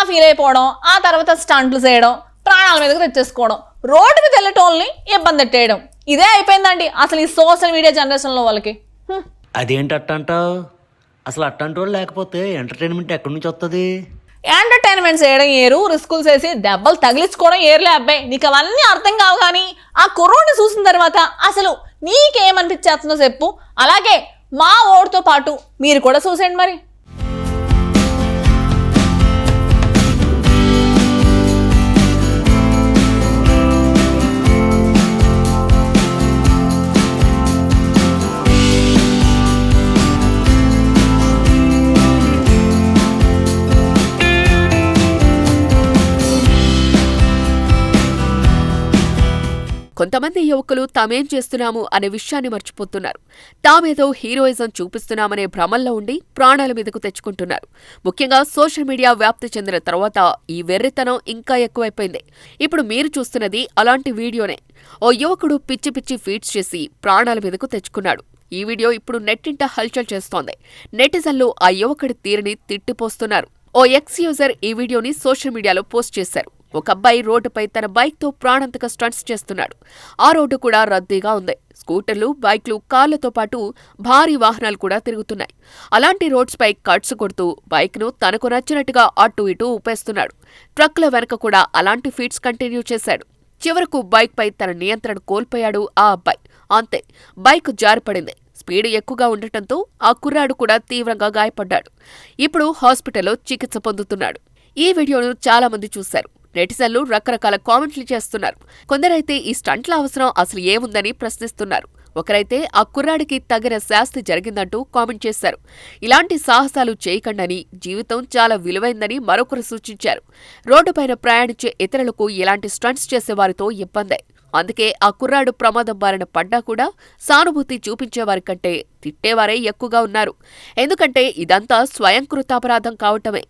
Feel అయిపోవడం, ఆ తర్వాత స్టంట్లు చేయడం, ప్రాణాల మీదకి తెచ్చేసుకోవడం, రోడ్డు మీద వెళ్ళటోళ్ళని ఇబ్బంది పెట్టేయడం, ఇదే అయిపోయిందండి అసలు ఈ సోషల్ మీడియా జనరేషన్లో వాళ్ళకి. అదేంటి అట్టంటావు? అసలు అట్టంటి వాళ్ళు లేకపోతే ఎంటర్టైన్మెంట్ ఎక్కడి నుంచి వస్తుంది? ఎంటర్టైన్మెంట్ చేయడం ఏరు, రిస్కులు చేసి దెబ్బలు తగిలించుకోవడం ఏరులే అబ్బాయి. నీకు అవన్నీ అర్థం కావు. కానీ ఆ కుర్రోడిని చూసిన తర్వాత అసలు నీకేమనిపించేస్తుందో చెప్పు. అలాగే మా ఓడితో పాటు మీరు కూడా చూసేయండి మరి. కొంతమంది యువకులు తామేం చేస్తున్నాము అనే విషయాన్ని మర్చిపోతున్నారు. తామేదో హీరోయిజం చూపిస్తున్నామనే భ్రమల్లో ఉండి ప్రాణాల మీదకు తెచ్చుకుంటున్నారు. ముఖ్యంగా సోషల్ మీడియా వ్యాప్తి చెందిన తర్వాత ఈ వెర్రితనం ఇంకా ఎక్కువైపోయింది. ఇప్పుడు మీరు చూస్తున్నది అలాంటి వీడియోనే. ఓ యువకుడు పిచ్చి పిచ్చి ఫీట్స్ చేసి ప్రాణాల మీదకు తెచ్చుకున్నాడు. ఈ వీడియో ఇప్పుడు నెట్టింట హల్చల్ చేస్తోంది. నెటిజన్లు ఆ యువకుడి తీరుని తిట్టిపోస్తున్నారు. ఓ ఎక్స్ యూజర్ ఈ వీడియోని సోషల్ మీడియాలో పోస్ట్ చేశారు. ఒక అబ్బాయి రోడ్డుపై తన బైక్తో ప్రాణాంతక స్టంట్స్ చేస్తున్నాడు. ఆ రోడ్డు కూడా రద్దీగా ఉంది. స్కూటర్లు, బైక్లు, కార్లతో పాటు భారీ వాహనాలు కూడా తిరుగుతున్నాయి. అలాంటి రోడ్స్పై కట్స్ కొడుతూ బైక్ను తనకు నచ్చినట్టుగా అటూ ఇటూ ఊపేస్తున్నాడు. ట్రక్ల వెనక కూడా అలాంటి ఫీట్స్ కంటిన్యూ చేశాడు. చివరకు బైక్పై తన నియంత్రణ కోల్పోయాడు ఆ అబ్బాయి. అంతే, బైక్ జారిపడింది. స్పీడ్ ఎక్కువగా ఉండటంతో ఆ కుర్రాడు కూడా తీవ్రంగా గాయపడ్డాడు. ఇప్పుడు హాస్పిటల్లో చికిత్స పొందుతున్నాడు. ఈ వీడియోను చాలా మంది చూశారు. నెటిజన్లు రకరకాల కామెంట్లు చేస్తున్నారు. కొందరైతే ఈ స్టంట్ల అవసరం అసలు ఏముందని ప్రశ్నిస్తున్నారు. ఒకరైతే ఆ కుర్రాడికి తగిన శాస్తి జరిగిందంటూ కామెంట్ చేశారు. ఇలాంటి సాహసాలు చేయకండని, జీవితం చాలా విలువైందని మరొకరు సూచించారు. రోడ్డుపైన ప్రయాణించే ఇతరులకు ఇలాంటి స్టంట్స్ చేసేవారితో ఇబ్బందే. అందుకే ఆ కుర్రాడు ప్రమాదం బారిన పడ్డా కూడా సానుభూతి చూపించేవారి కంటే తిట్టేవారే ఎక్కువగా ఉన్నారు. ఎందుకంటే ఇదంతా స్వయంకృతాపరాధం కావటమే.